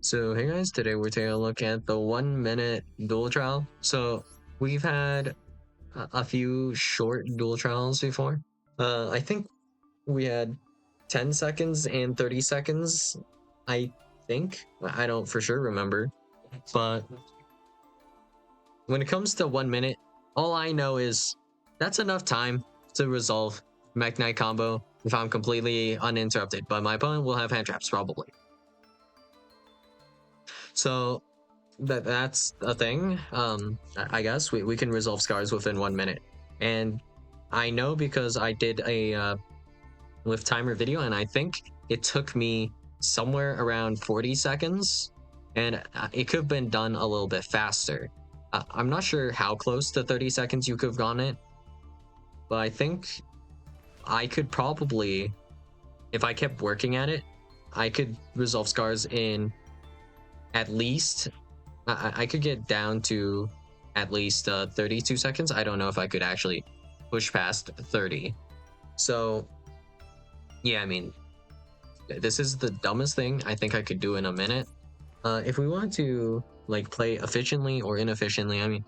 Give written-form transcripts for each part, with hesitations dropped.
So hey guys, today we're taking a look at the 1 minute duel trial. So we've had a few short duel trials before. I think we had 10 seconds and 30 seconds. I think I don't for sure remember, but when it comes to 1 minute, all I know is that's enough time to resolve Mech Knight combo if I'm completely uninterrupted. But my opponent will have hand traps probably. So that's a thing. I guess we can resolve scars within 1 minute, and I know because I did a with timer video, and I think it took me somewhere around 40 seconds, and it could have been done a little bit faster. I'm not sure how close to 30 seconds you could have gone it, but I think I could probably, if I kept working at it, I could resolve scars in at least I could get down to at least 32 seconds. I don't know if I could actually push past 30. So, yeah, I mean, this is the dumbest thing I think I could do in a minute. If we want to like play efficiently or inefficiently, I mean,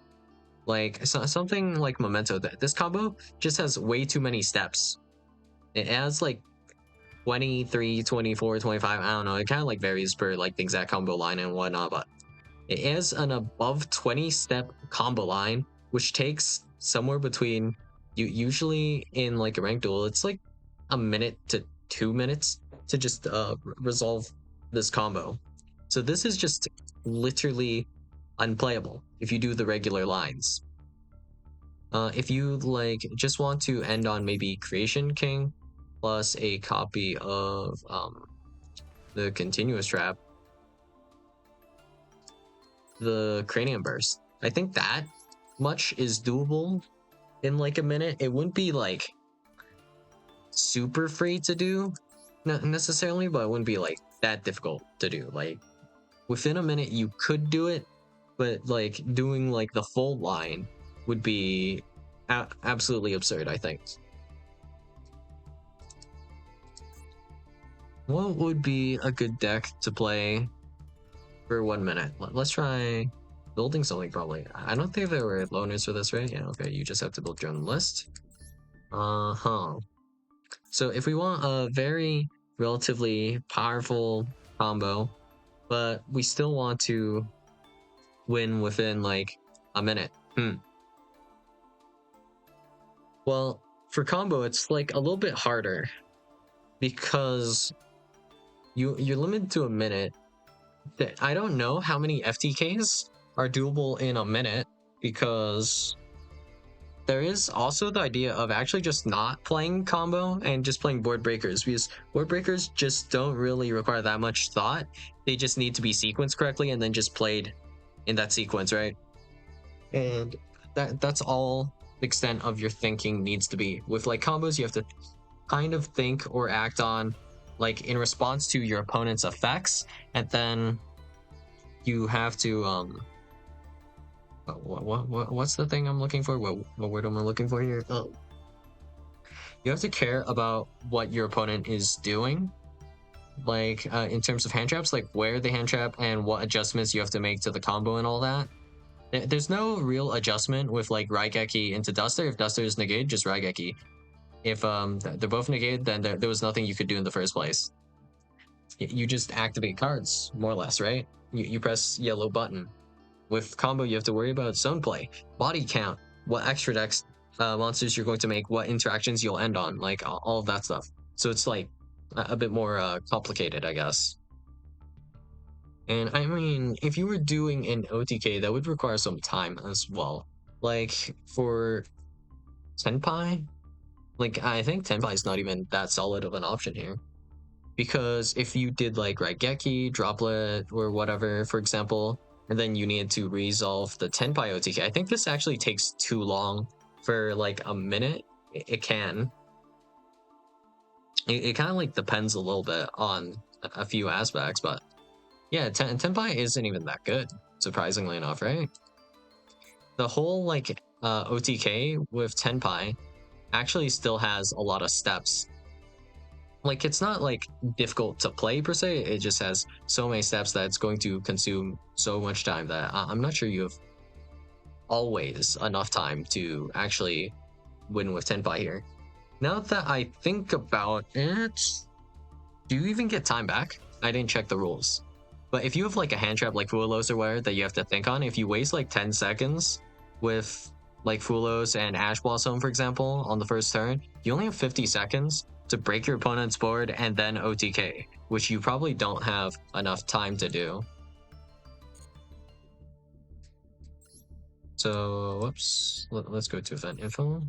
like something like Memento, this combo just has way too many steps. It has like 23, 24, 25. I don't know. It kind of like varies per like the exact combo line and whatnot, but it has an above 20 step combo line, which takes somewhere between usually in like a ranked duel, it's like a minute to 2 minutes to just resolve this combo. So this is just literally unplayable if you do the regular lines. If you like just want to end on maybe Creation King plus a copy of the continuous trap, the cranium burst, I think that much is doable in like a minute. It wouldn't be like super free to do necessarily, but it wouldn't be like that difficult to do. Like within a minute you could do it, but like doing like the full line would be absolutely absurd, I think. What would be a good deck to play for 1 minute? Let's try building something. Probably I don't think there were loaners for this, right? Yeah, okay, you just have to build your own list. So if we want a very relatively powerful combo, but we still want to win within like a minute, well, for combo it's like a little bit harder because you're limited to a minute. I don't know how many FTKs are doable in a minute, because there is also the idea of actually just not playing combo and just playing board breakers, because board breakers just don't really require that much thought. They just need to be sequenced correctly and then just played in that sequence, right? And that's all the extent of your thinking needs to be. With like combos, you have to kind of think or act on like in response to your opponent's effects, and then you have to what's the thing I'm looking for? What word am I looking for here? Oh, you have to care about what your opponent is doing, like in terms of hand traps, like where the hand trap and what adjustments you have to make to the combo and all that. There's no real adjustment with like Raigeki into Duster. If Duster is negated, just Raigeki. If they're both negated, then there was nothing you could do in the first place. You just activate cards, more or less, right? You press yellow button. With combo, you have to worry about zone play, body count, what extra decks monsters you're going to make, what interactions you'll end on, like all of that stuff. So it's like a bit more complicated, I guess. And I mean, if you were doing an OTK, that would require some time as well. Like for Tenpai, like I think Tenpai is not even that solid of an option here. Because if you did like Raigeki, Droplet, or whatever, for example, and then you needed to resolve the Tenpai OTK, I think this actually takes too long for like a minute. It can. It kind of like depends a little bit on a few aspects, but yeah, Tenpai isn't even that good, surprisingly enough, right? The whole like OTK with Tenpai actually still has a lot of steps. like it's not like difficult to play per se. It just has so many steps that it's going to consume so much time that I'm not sure you have always enough time to actually win with Tenpai here. Now that I think about it, do you even get time back? I didn't check the rules. But if you have like a hand trap like Fulos or whatever that you have to think on, if you waste like 10 seconds with like Fulos and Ash Blossom, for example, on the first turn, you only have 50 seconds to break your opponent's board and then OTK, which you probably don't have enough time to do. So, whoops, let's go to event info.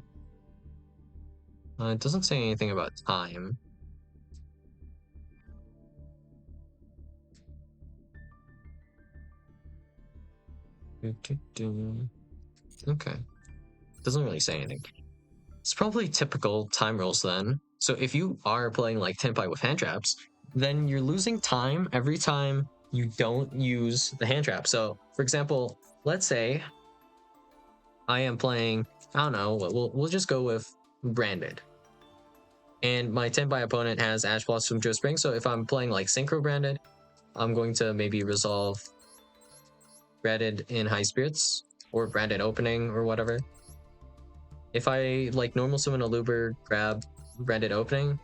It doesn't say anything about time. Okay, doesn't really say anything. It's probably typical time rules then. So if you are playing like Tenpai with hand traps, then you're losing time every time you don't use the hand trap. So for example, let's say I am playing, I don't know, we'll just go with Branded. And my Tenpai opponent has Ash Blossom Joe Spring. So if I'm playing like Synchro Branded, I'm going to maybe resolve Branded in High Spirits or Branded Opening or whatever. If I like normal summon a Luber, grab Branded Opening,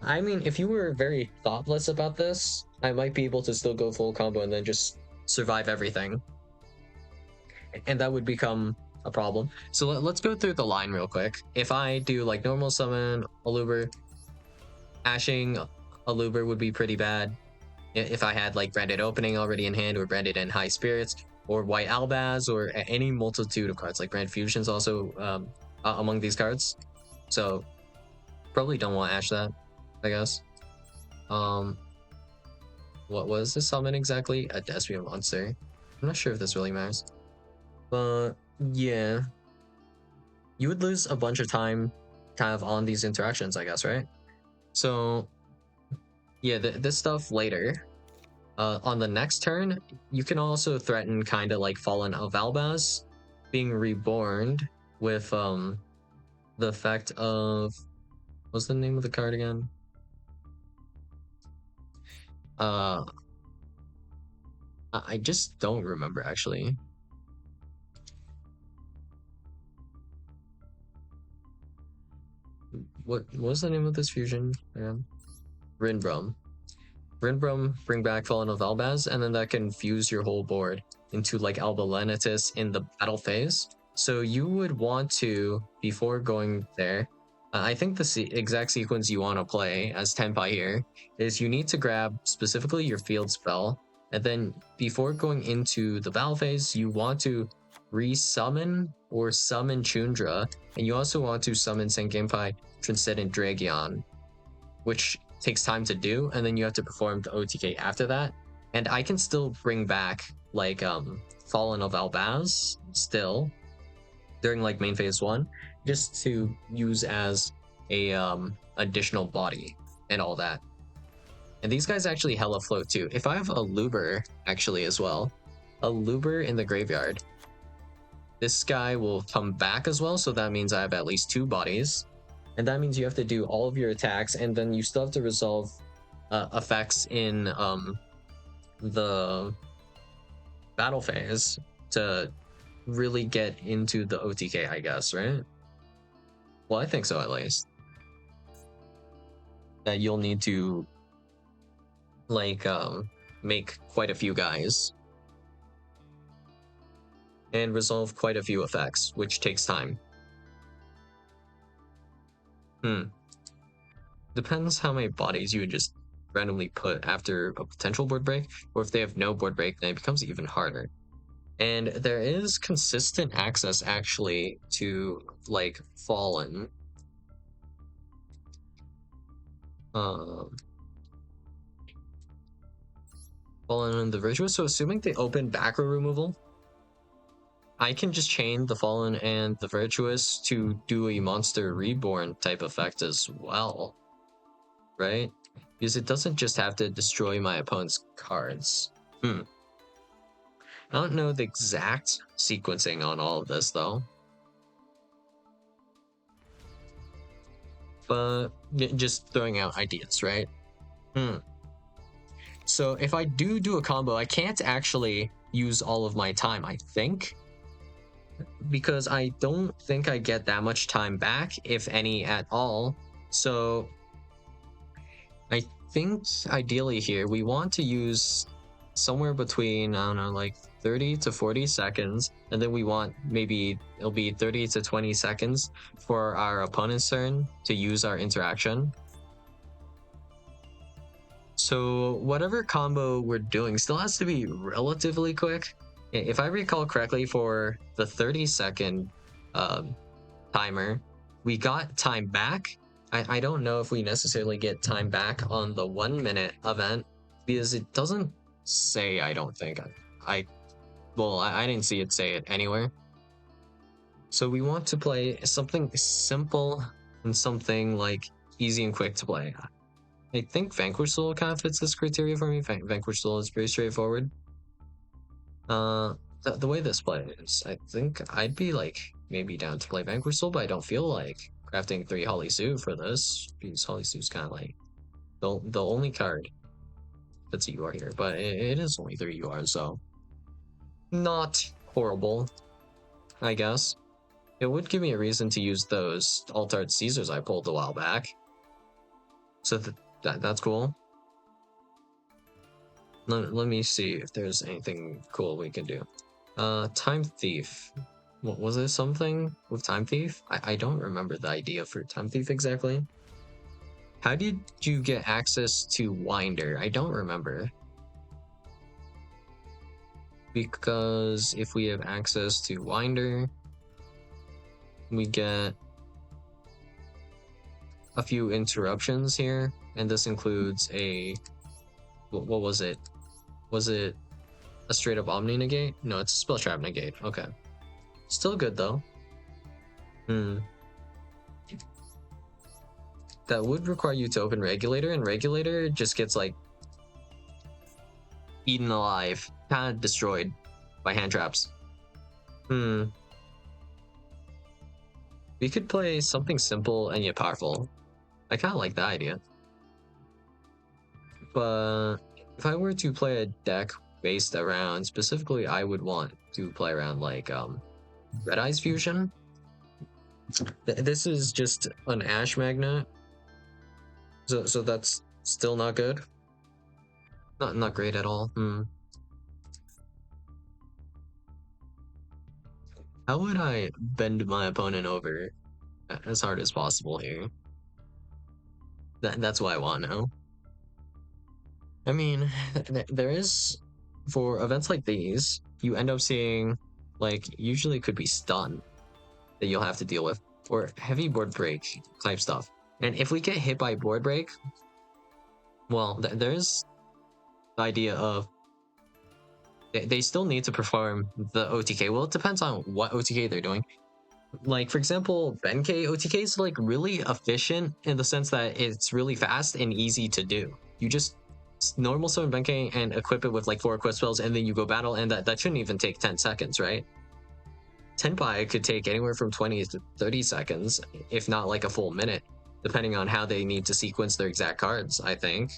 I mean, if you were very thoughtless about this, I might be able to still go full combo and then just survive everything. And that would become a problem. So let's go through the line real quick. If I do like normal summon Aluber, ashing Aluber would be pretty bad. If I had like Branded Opening already in hand or Branded in High Spirits or White Albaz or any multitude of cards, like Brand Fusion's also among these cards. So probably don't want to ash that, I guess. What was the summon exactly? A Despian monster. I'm not sure if this really matters. But yeah. You would lose a bunch of time kind of on these interactions, I guess, right? So yeah, this stuff later. On the next turn, you can also threaten kind of like Fallen of Albaz being reborn with the effect of, what's the name of the card again? I just don't remember actually. What was the name of this fusion again? Rinbrum. Rinbrum, bring back Fallen of Albaz, and then that can fuse your whole board into like Albalenitis in the battle phase. So you would want to, before going there, I think the exact sequence you want to play as Tenpai here is you need to grab specifically your field spell, and then before going into the battle phase, you want to resummon or summon Chundra, and you also want to summon Sengenpai Transcendent Dragion, which takes time to do, and then you have to perform the OTK after that. And I can still bring back like Fallen of Albaz still during like main phase 1, just to use as a additional body and all that. And these guys actually hella float too. If I have a Luber actually as well, a Luber in the graveyard, this guy will come back as well, so that means I have at least 2 bodies. And that means you have to do all of your attacks, and then you still have to resolve effects in the battle phase to really get into the OTK, I guess, right? Well, I think so, at least. That you'll need to like make quite a few guys and resolve quite a few effects, which takes time. Depends how many bodies you would just randomly put after a potential board break, or if they have no board break, then it becomes even harder. And there is consistent access actually to like Fallen. Fallen and the Virtuous. So assuming they open back row removal, I can just chain the Fallen and the Virtuous to do a Monster Reborn type effect as well, right? Because it doesn't just have to destroy my opponent's cards. I don't know the exact sequencing on all of this though. but just throwing out ideas, right? So if I do a combo, I can't actually use all of my time, I think, because I don't think I get that much time back, if any at all. So I think ideally here we want to use somewhere between, I don't know, like 30 to 40 seconds, and then we want maybe it'll be 30 to 20 seconds for our opponent's turn to use our interaction. So whatever combo we're doing still has to be relatively quick. If I recall correctly, for the 30-second timer, we got time back. I don't know if we necessarily get time back on the 1-minute event, because it doesn't say, I don't think. I didn't see it say it anywhere. So we want to play something simple and something like easy and quick to play. I think Vanquish Soul kind of fits this criteria for me. Vanquish Soul is pretty straightforward. The way this plays, I think I'd be like maybe down to play Vanquish Soul, but I don't feel like crafting 3 Holly Sue for this, because Holly Sue's kind of like the only card that's a UR here, but it is only 3 UR, so not horrible, I guess. It would give me a reason to use those Alt-Art Caesars I pulled a while back, so that's cool. Let me see if there's anything cool we can do. Time Thief. What was it, something with Time Thief? I don't remember the idea for Time Thief exactly. How did you get access to Winder? I don't remember. Because if we have access to Winder, we get a few interruptions here, and this includes a... What was it? Was it a straight up Omni Negate? No, it's a Spell Trap Negate. Okay. Still good though. That would require you to open Regulator, and Regulator just gets like eaten alive, kind of destroyed by hand traps. We could play something simple and yet powerful. I kind of like that idea. But if I were to play a deck based around, specifically, I would want to play around like Red Eyes Fusion. This is just an Ash Magnet, so that's still not good. Not great at all. How would I bend my opponent over as hard as possible here? That's what I want to know. I mean, there is, for events like these, you end up seeing, like, usually it could be stun that you'll have to deal with, or heavy board break type stuff. And if we get hit by board break, well, there's the idea of they still need to perform the OTK. Well, it depends on what OTK they're doing. Like, for example, Benkei OTK is like really efficient in the sense that it's really fast and easy to do. You just normal summon Benkei and equip it with like 4 equip spells, and then you go battle, and that shouldn't even take 10 seconds, right? Tenpai could take anywhere from 20 to 30 seconds, if not like a full minute, depending on how they need to sequence their exact cards, I think.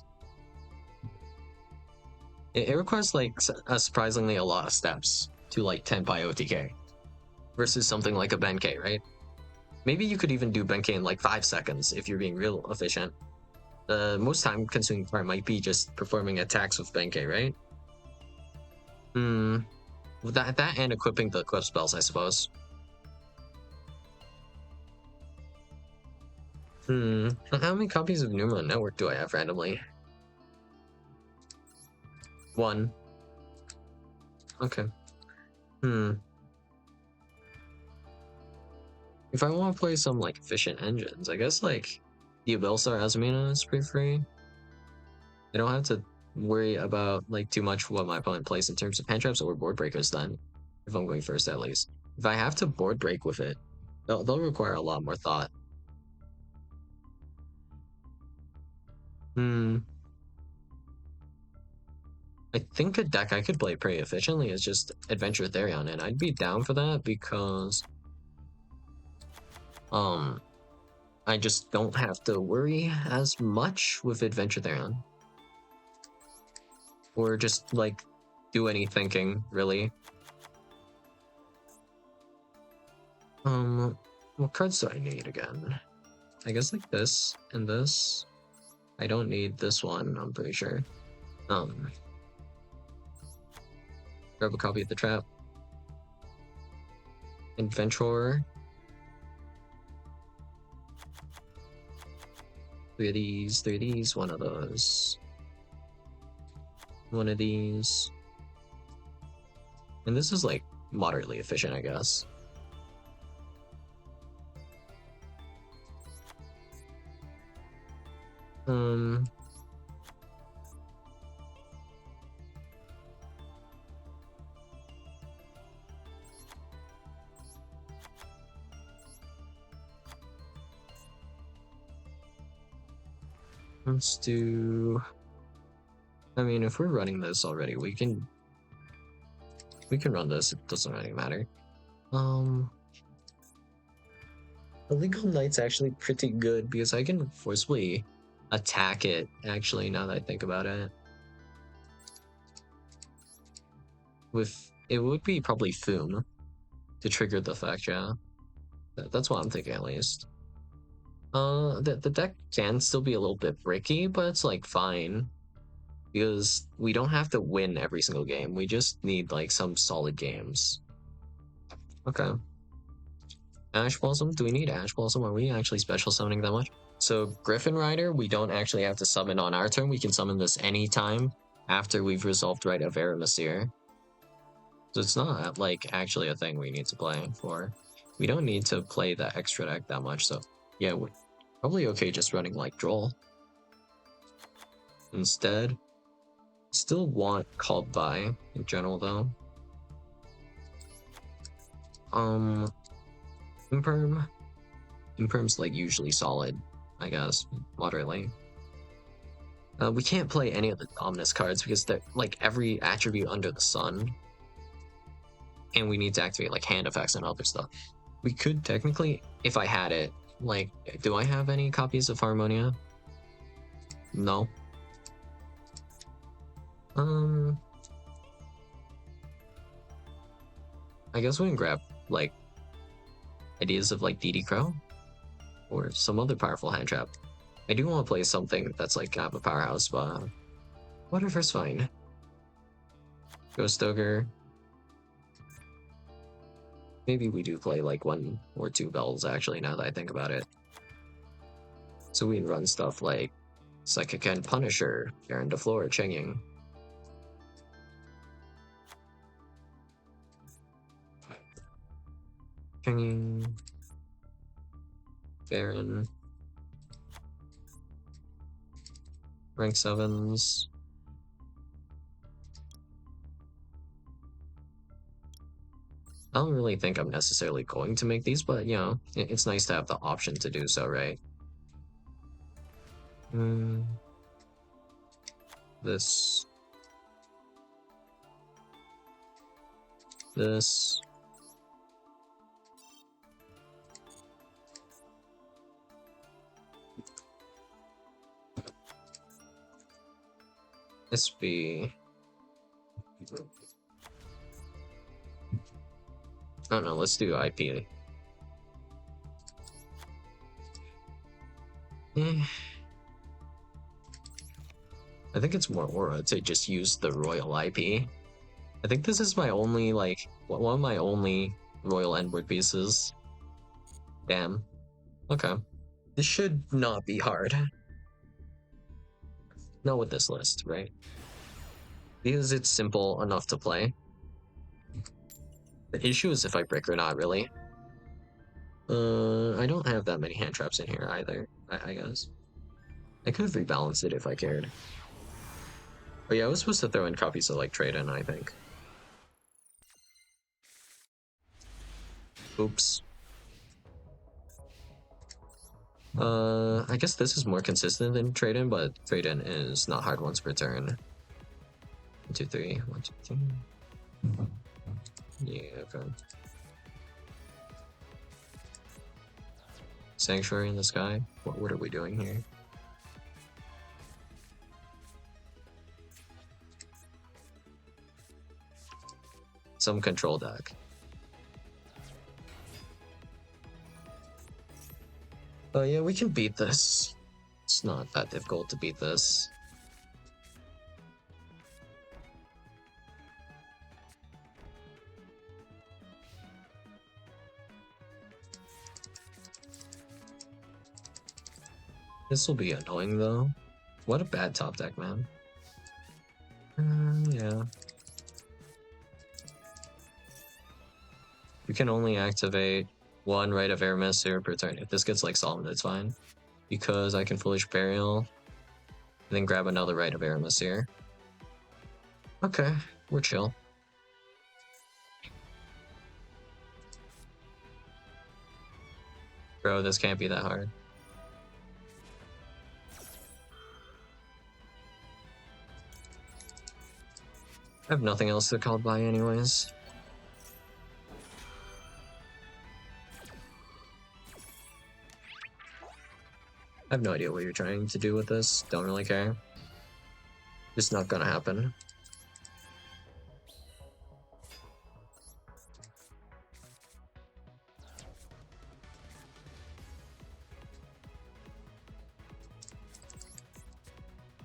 It requires like surprisingly a lot of steps to like Tenpai OTK versus something like a Benkei, right? Maybe you could even do Benkei in like 5 seconds if you're being real efficient. The most time consuming part might be just performing attacks with Benkei, right? That and equipping the equip spells, I suppose. How many copies of Numero Network do I have randomly? 1. Okay. If I want to play some like efficient engines, I guess like the Abelstar Azumina is pretty free. I don't have to worry about like too much what my opponent plays in terms of hand traps or board breakers then, if I'm going first at least. If I have to board break with it, they'll require a lot more thought. I think a deck I could play pretty efficiently is just Adventure Therion, and I'd be down for that because I just don't have to worry as much with Adventure Theron. Or just, like, do any thinking, really. What cards do I need again? I guess like this and this. I don't need this one, I'm pretty sure. Grab a copy of the trap. Adventurer. 3 of these, 3 of these, 1 of those. 1 of these. And this is like moderately efficient, I guess. Let's do... I mean, if we're running this already, we can run this. It doesn't really matter. Illegal Knight's actually pretty good because I can forcibly attack it, actually, now that I think about it. It would be probably Foom to trigger the effect, yeah. That's what I'm thinking, at least. The deck can still be a little bit bricky, but it's, like, fine. Because we don't have to win every single game. We just need, like, some solid games. Okay. Ash Blossom? Do we need Ash Blossom? Are we actually special summoning that much? So Griffin Rider, we don't actually have to summon on our turn. We can summon this anytime after we've resolved Rite of Aramasir. So it's not like actually a thing we need to play for. We don't need to play that extra deck that much. So yeah, we're probably okay just running like Droll. Instead, still want Called By in general though. Imperm. Imperm's like usually solid, I guess, moderately. We can't play any of the Dominus cards because they're like every attribute under the sun. And we need to activate like hand effects and other stuff. We could technically, if I had it, like, do I have any copies of Harmonia? No. I guess we can grab like ideas of like DD Crow or some other powerful hand trap. I do want to play something that's like kind of a powerhouse, but whatever's fine. Ghost Ogre. Maybe we do play like 1 or 2 bells actually, now that I think about it. So we can run stuff like Psychic and Punisher, Baron de Flor, Chenging. Chenging. Baron. Rank 7s. I don't really think I'm necessarily going to make these, but you know, it's nice to have the option to do so, right? This. This. SB. I don't know, let's do IP. I think it's more aura to just use the Royal IP. I think this is my only, like, one of my only Royal N-word pieces. Damn. Okay. This should not be hard. Not with this list, right? Because it's simple enough to play. The issue is if I brick or not, really. I don't have that many hand traps in here either, I guess. I could have rebalanced it if I cared. But yeah, I was supposed to throw in copies of like trade-in, I think. Oops. I guess this is more consistent than trade-in, but trade-in is not hard once per turn. 1, 2, 3. 1, 2, 3. Yeah, okay. Sanctuary in the sky. What are we doing here? Some control deck. Oh yeah, we can beat this. It's not that difficult to beat this. This will be annoying though. What a bad top deck, man. Yeah. You can only activate one Rite of Air per turn. If this gets like Solomon, it's fine. Because I can Foolish Burial, and then grab another Rite of Air. Okay, we're chill. Bro, this can't be that hard. I have nothing else to call by anyways. I have no idea what you're trying to do with this. Don't really care. It's not gonna happen.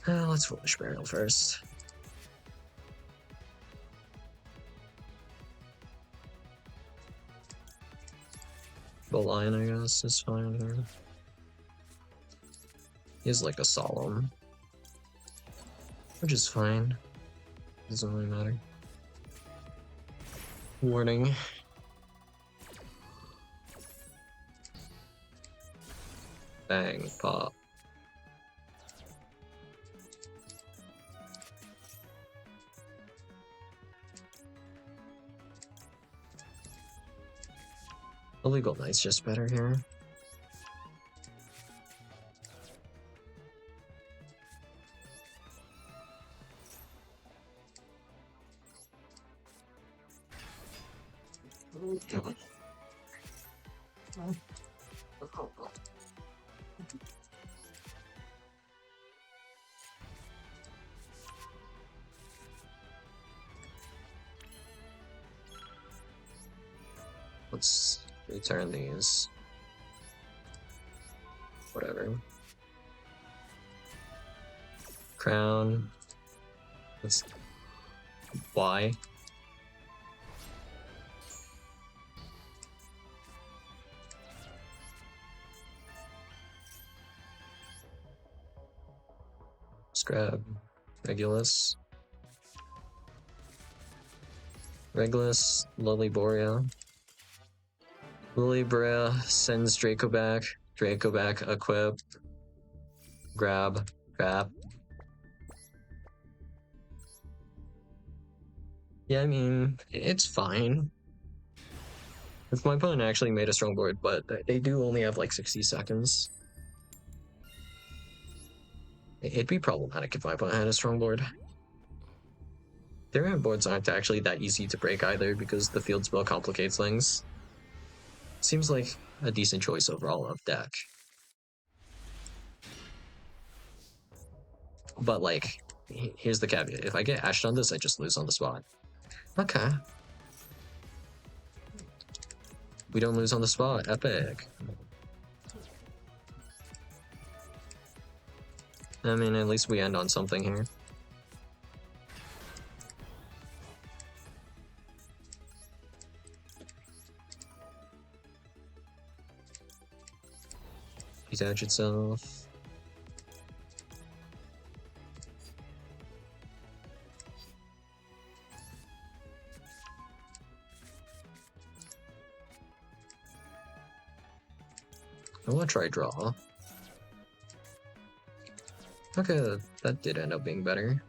Let's Foolish Burial first. The Lion, I guess, is fine here. He has like a Solemn, which is fine. Doesn't really matter. Warning. Bang, pop. Illegal Knight's just better here. Let's return these. Whatever. Crown. Let's... Why? Let's grab Regulus. Regulus, Lilyborea. Lilyborea sends Draco back. Draco back, equip. Grab. Crap. Yeah, I mean, it's fine. If my opponent actually made a strong board, but they do only have like 60 seconds. It'd be problematic if my opponent had a strong board. Their boards aren't actually that easy to break either because the field spell complicates things. Seems like a decent choice overall of deck. But like, here's the caveat. If I get ashed on this, I just lose on the spot. Okay. We don't lose on the spot. Epic. I mean, at least we end on something here. Detach itself. I want to try draw. Okay, that did end up being better.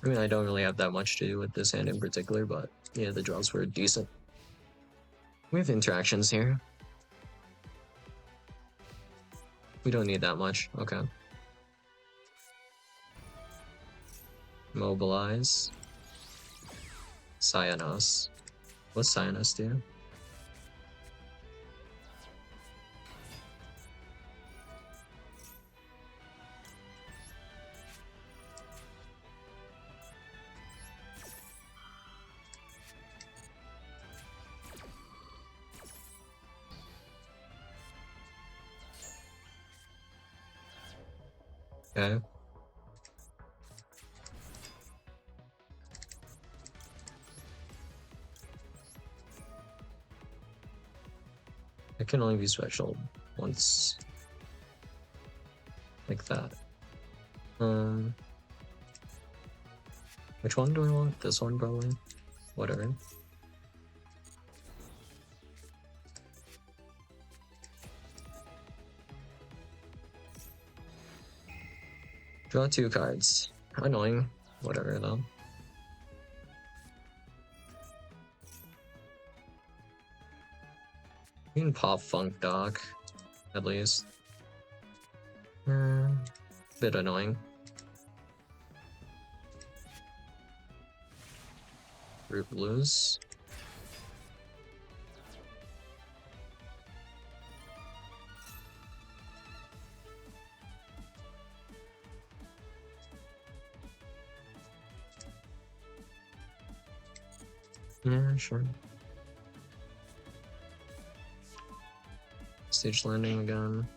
I mean, I don't really have that much to do with this hand in particular, but yeah, the draws were decent. We have interactions here. We don't need that much. Okay. Mobilize. Cyanos. What's Cyanos do? Okay. It can only be special once. Like that. Which one do I want? This one probably. Whatever. Draw 2 cards. Annoying. Whatever though. You can pop Funk Dog, at least. Bit annoying. Root Blues. Yeah, sure. Stage landing again.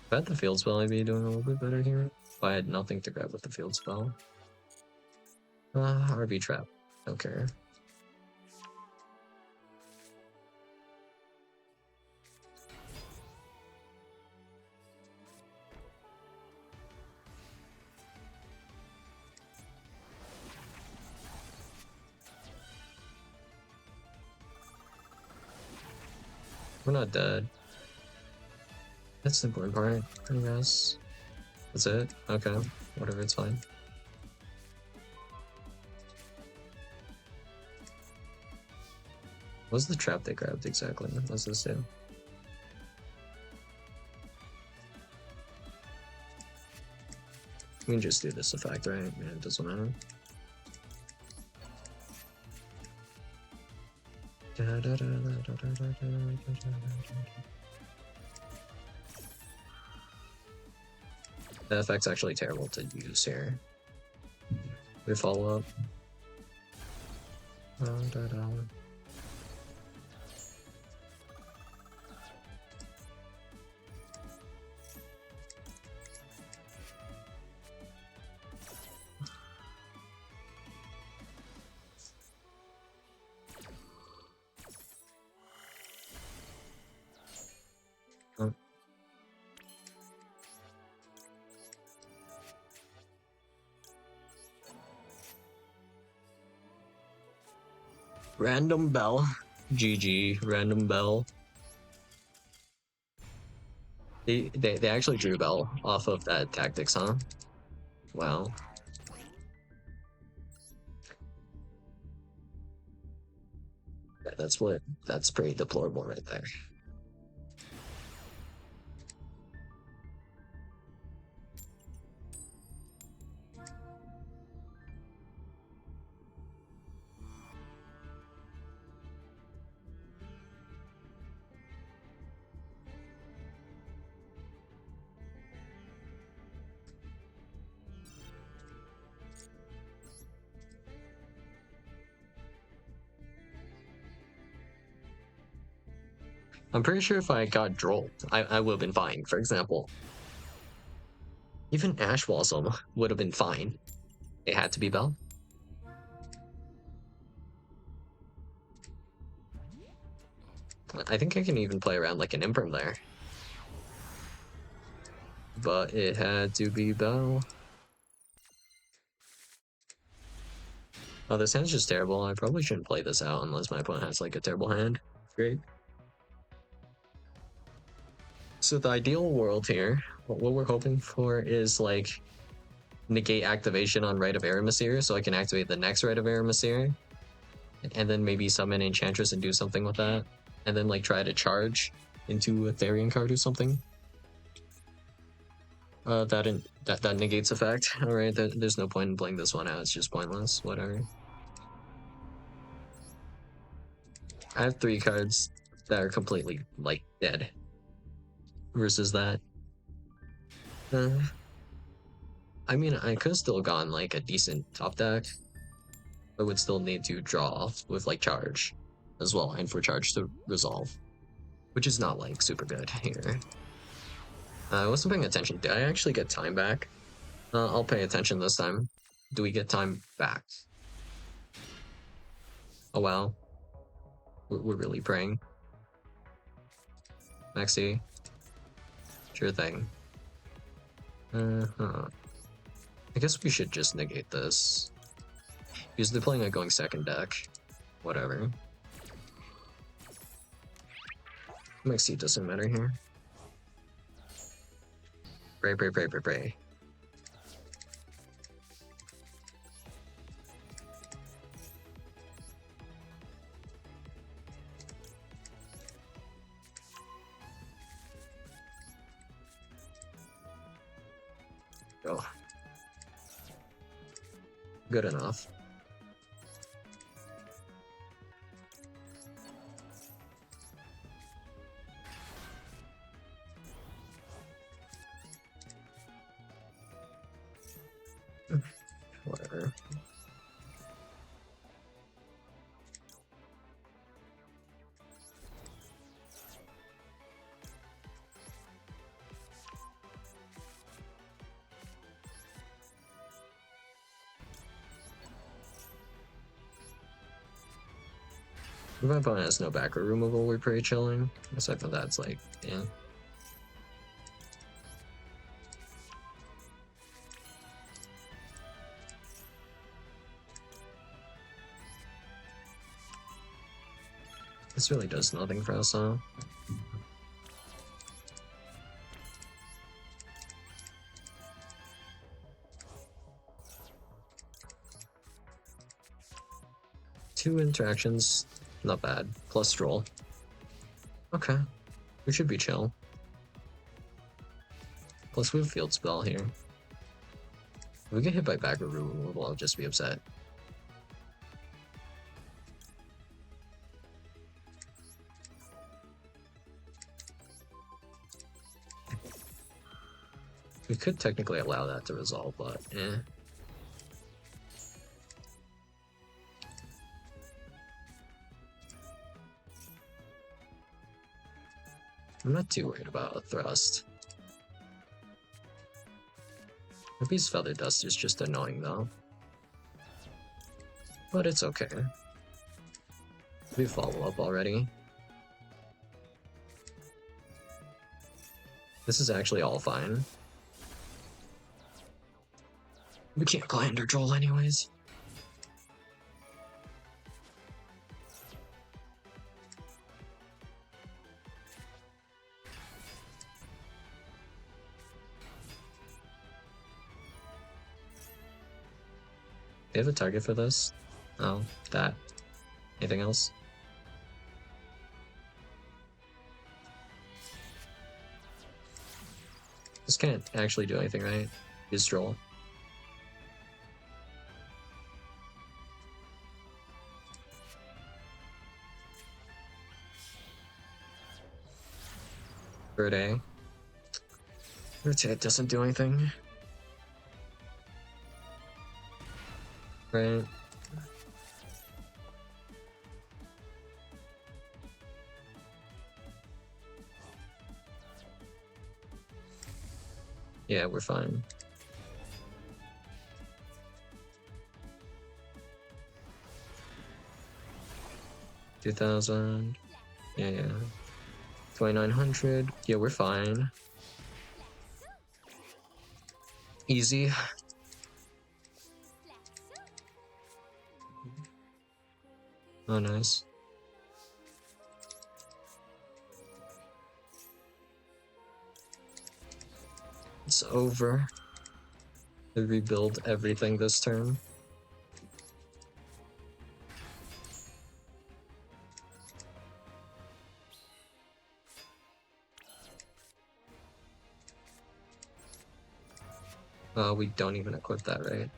I bet the field spell I'd be doing a little bit better here. If I had nothing to grab with the field spell. RB trap. Don't care. We're not dead. That's the important part, I guess. That's it? Okay. Whatever, it's fine. What's the trap they grabbed exactly? What's this do? We can just do this effect, right? Yeah, it doesn't matter. That effect's actually terrible to use here. We follow up. Random Bell. GG, Random Bell. They actually drew Bell off of that tactics, huh? Wow. Yeah, that's pretty deplorable right there. I'm pretty sure if I got Droll, I would have been fine, for example. Even Ash Blossom would have been fine. It had to be Bell. I think I can even play around like an Imperm there. But it had to be Bell. Oh, this hand's just terrible. I probably shouldn't play this out unless my opponent has like a terrible hand. Great. So the ideal world here, what we're hoping for is like negate activation on Rite of Aramesir, so I can activate the next Rite of Aramesir, and then maybe summon Enchantress and do something with that, and then like try to charge, into a Therian card or something. That negates effect. All right, there's no point in playing this one out. It's just pointless. Whatever. I have 3 cards that are completely like dead. Versus that. I mean, I could have still gone like a decent top deck. I would still need to draw with like charge as well, and for charge to resolve, which is not like super good here. I wasn't paying attention. Did I actually get time back? I'll pay attention this time. Do we get time back? Oh wow. We're really praying. Maxi. Sure thing. I guess we should just negate this. Because they're playing a going second deck. Whatever. Maxi doesn't matter here. Pray. Go. Good enough. Whatever. If my opponent has no backer removal, we're pretty chilling. Aside from that, it's like, yeah. This really does nothing for us, huh? Two interactions, not bad. Plus stroll. Okay, we should be chill. Plus we have field spell here. If we get hit by backer removal, I'll just be upset. We could technically allow that to resolve, but eh. I'm not too worried about a thrust. Maybe Feather Dust is just annoying though. But it's okay. We follow up already. This is actually all fine. We can't play under Joel anyways. They have a target for this? Oh, that. Anything else? This can't actually do anything, right? Is Stroll. Bird. Rotate doesn't do anything. Right. Yeah, we're fine. $2,000. Yeah. 2,900. Yeah, we're fine. Easy. Oh, nice. It's over. We rebuild everything this turn. We don't even equip that, right?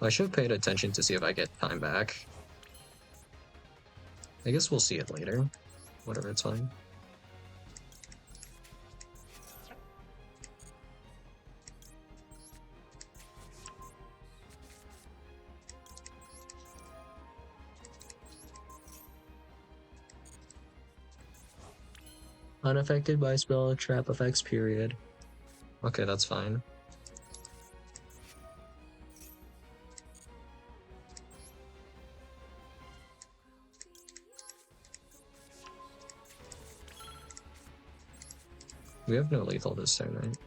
I should have paid attention to see if I get time back. I guess we'll see it later. Whatever, it's fine. Unaffected by spell trap effects, period. Okay, that's fine. We have no lethal this turn, right?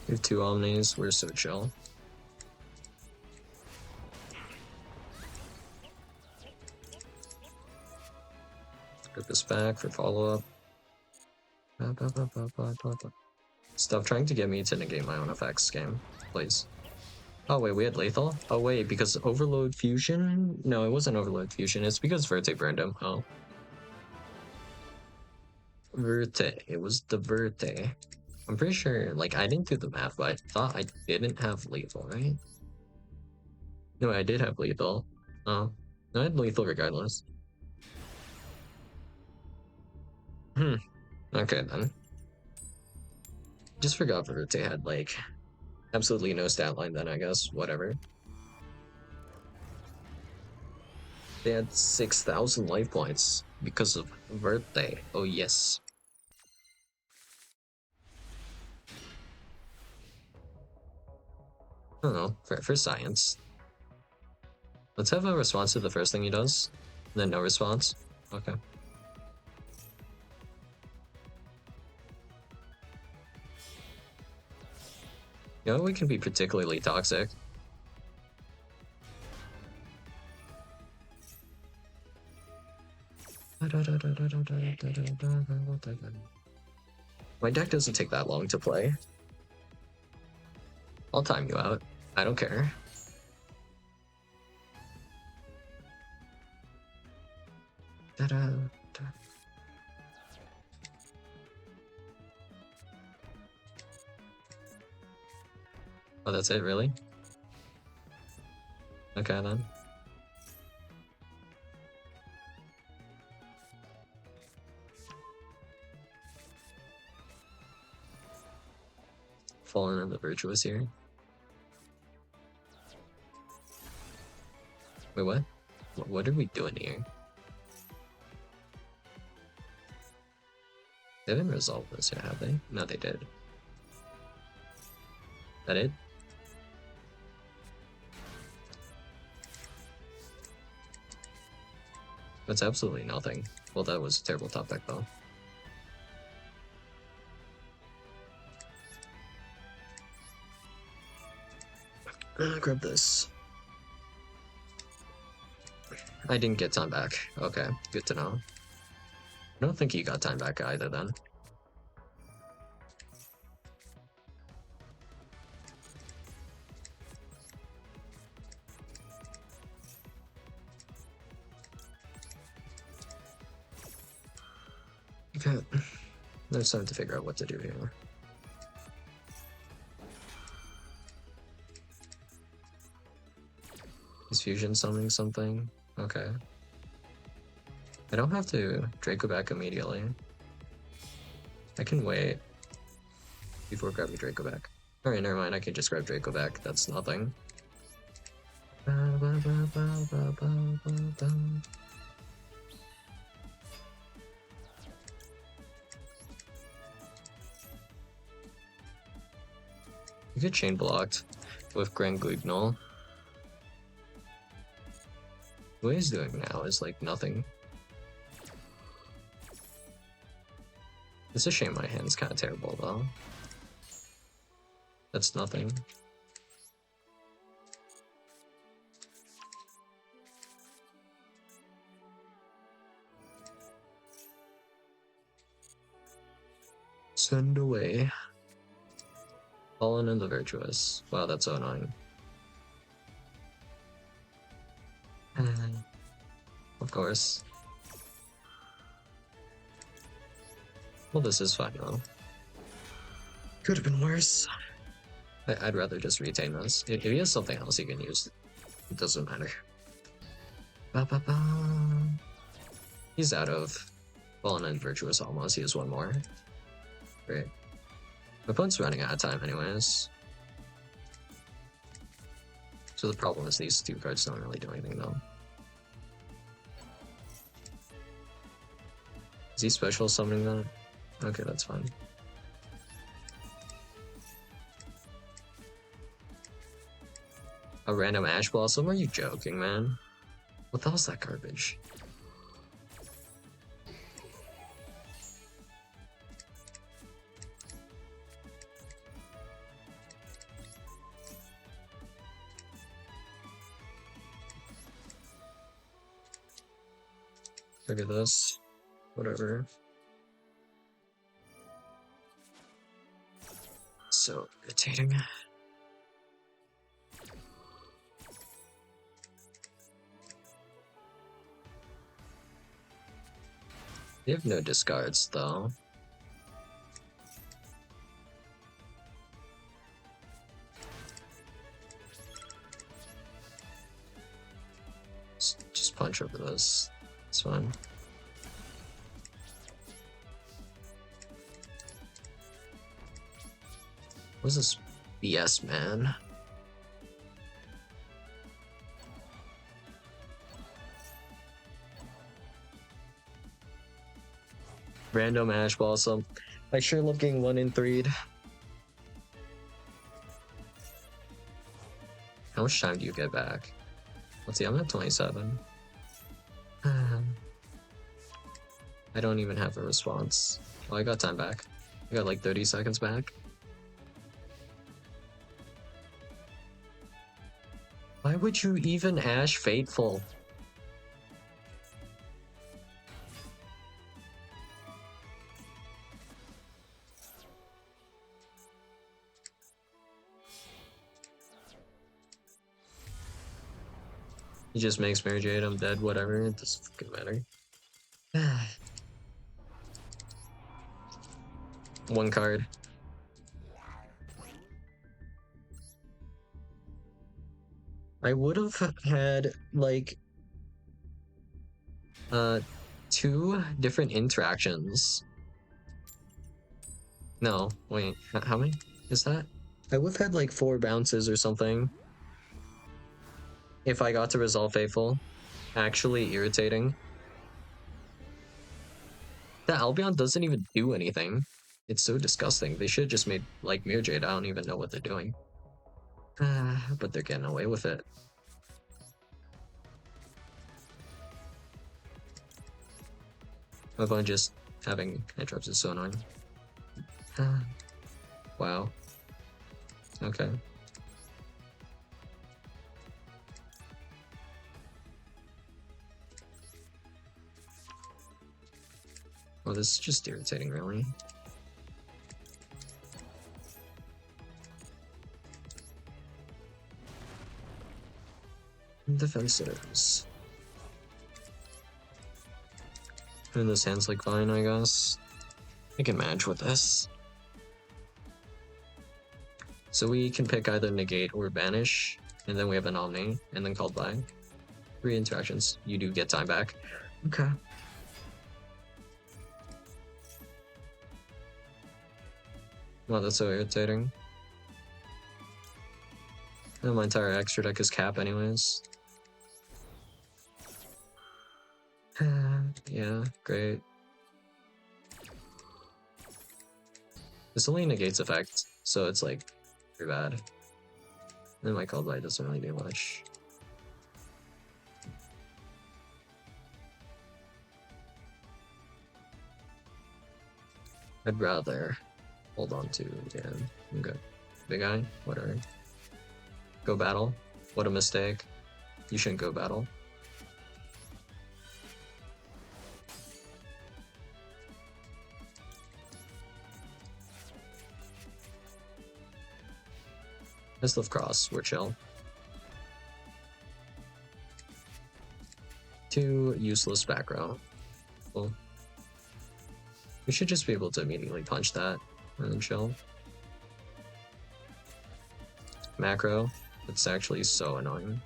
We have 2 Omnis, we're so chill. Get this back for follow-up. Stop trying to get me to negate my own effects, game, please. Oh wait, we had lethal? Oh wait, because Overload Fusion? No, it wasn't Overload Fusion, it's because Verte burned him. Oh. Verte, it was the Verte. I'm pretty sure, like, I didn't do the math, but I thought I didn't have lethal, right? No, I did have lethal. Oh, no, I had lethal regardless. Okay then. Just forgot Verte had, like, absolutely no stat line then, I guess. Whatever. They had 6,000 life points because of Verte. Oh yes. I don't know, for science. Let's have a response to the first thing he does, then no response. Okay. You know, we can be particularly toxic. My deck doesn't take that long to play. I'll time you out. I don't care. Oh, that's it, really? Okay, then. Fallen of the Virtuous here. Wait, what? What are we doing here? They didn't resolve this yet, have they? No, they did. That it? That's absolutely nothing. Well, that was a terrible top deck, though. Grab this. I didn't get time back. Okay, good to know. I don't think you got time back either, then. Okay, there's time to figure out what to do here. Is Fusion summoning something? Okay. I don't have to Draco back immediately. I can wait before grabbing Draco back. Alright, never mind, I can just grab Draco back. That's nothing. You get chain blocked with Grand Guignol. What he's doing now is like nothing. It's a shame my hand's kind of terrible though. That's nothing. Send away. Fallen and the Virtuous. Wow, that's so annoying. Of course. Well, this is fine though. Could have been worse. I'd rather just retain this. If he has something else he can use, it doesn't matter. Ba -ba -ba. He's out of Fallen and Virtuous almost. He has one more. Great. My opponent's running out of time anyways. So the problem is these two cards don't really do anything though. Is he special summoning that? Okay, that's fine. A random Ash Blossom? Are you joking, man? What the hell's that garbage? Look at this. Whatever. So irritating. They have no discards, though. Just punch over this. It's fine. What's this BS, man? Random Ash Blossom. I sure love getting 1 in 3'd. How much time do you get back? Let's see, I'm at 27. I don't even have a response. Oh, I got time back. I got like 30 seconds back. Why would you even Ash Fateful? He just makes Mary Jade, I'm dead, whatever, it doesn't fucking matter. One card. I would have had like 2 different interactions. No, wait, how many is that? I would have had like 4 bounces or something. If I got to resolve Faithful. Actually irritating. The Albion doesn't even do anything. It's so disgusting. They should have just made like Mirror Jade. I don't even know what they're doing. But they're getting away with it. My opponent just having interrupts is so annoying. Wow. Okay. Oh, this is just irritating, really. Defensives. And this hand's like fine, I guess. I can manage with this. So we can pick either negate or banish, and then we have an Omni, and then called by. 3 interactions. You do get time back. Okay. Wow, that's so irritating. And my entire extra deck is cap anyways. Yeah, great. This only negates effect, so it's like pretty bad. And my called by doesn't really do much. I'd rather hold on to Dan. I'm good. Big Eye, whatever. Go battle. What a mistake. You shouldn't go battle. Let's lift cross, we're chill. 2 useless back row. Cool. We should just be able to immediately punch that and then chill. Macro. It's actually so annoying.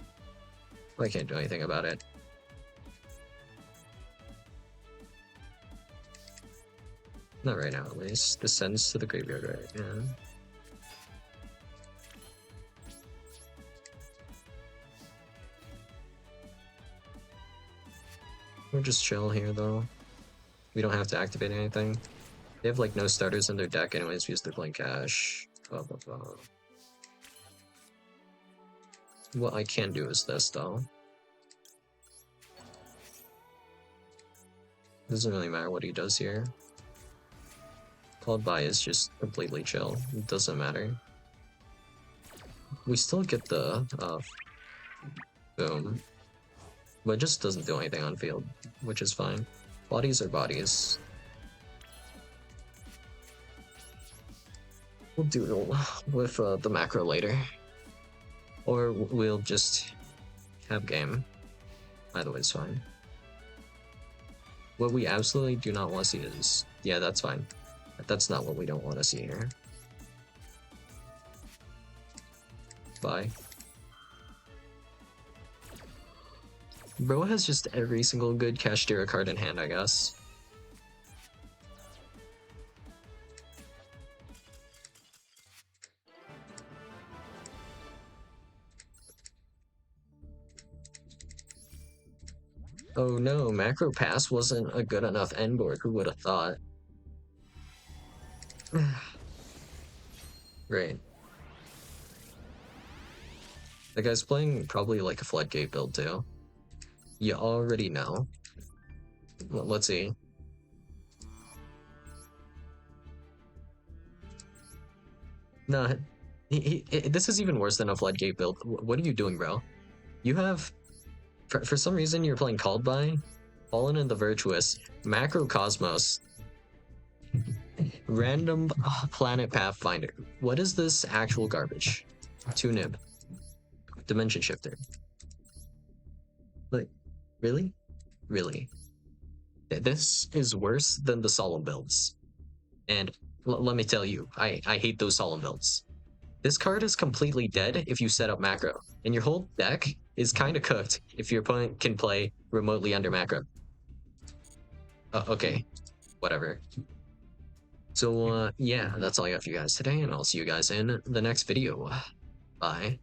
I can't do anything about it. Not right now, at least. Descends to the graveyard, right? Yeah. We're just chill here, though. We don't have to activate anything. They have, like, no starters in their deck anyways because they're playing cash. Blah, blah, blah. What I can do is this, though. Doesn't really matter what he does here. Called by is just completely chill. It doesn't matter. We still get the boom, but it just doesn't do anything on field, which is fine. Bodies are bodies. We'll duel with the macro later, or we'll just have game. Either way, it's fine. What we absolutely do not want to see is, yeah, that's fine. That's not what we don't want to see here. Bye. Bro has just every single good Kashtira card in hand, I guess. Oh no, macro pass wasn't a good enough end board. Who would have thought? Great. The guy's playing probably like a floodgate build too. You already know. Let's see. No, this is even worse than a floodgate build. What are you doing, bro? You have, for some reason, you're playing Called By, Fallen in the Virtuous, Macro Cosmos, Random Planet Pathfinder. What is this actual garbage? 2 nib. Dimension Shifter. Like, really? Really? This is worse than the Solemn builds. And let me tell you, I hate those Solemn builds. This card is completely dead if you set up macro, and your whole deck is kind of cooked if your opponent can play remotely under macro. Okay, whatever. So yeah, that's all I got for you guys today, and I'll see you guys in the next video. Bye.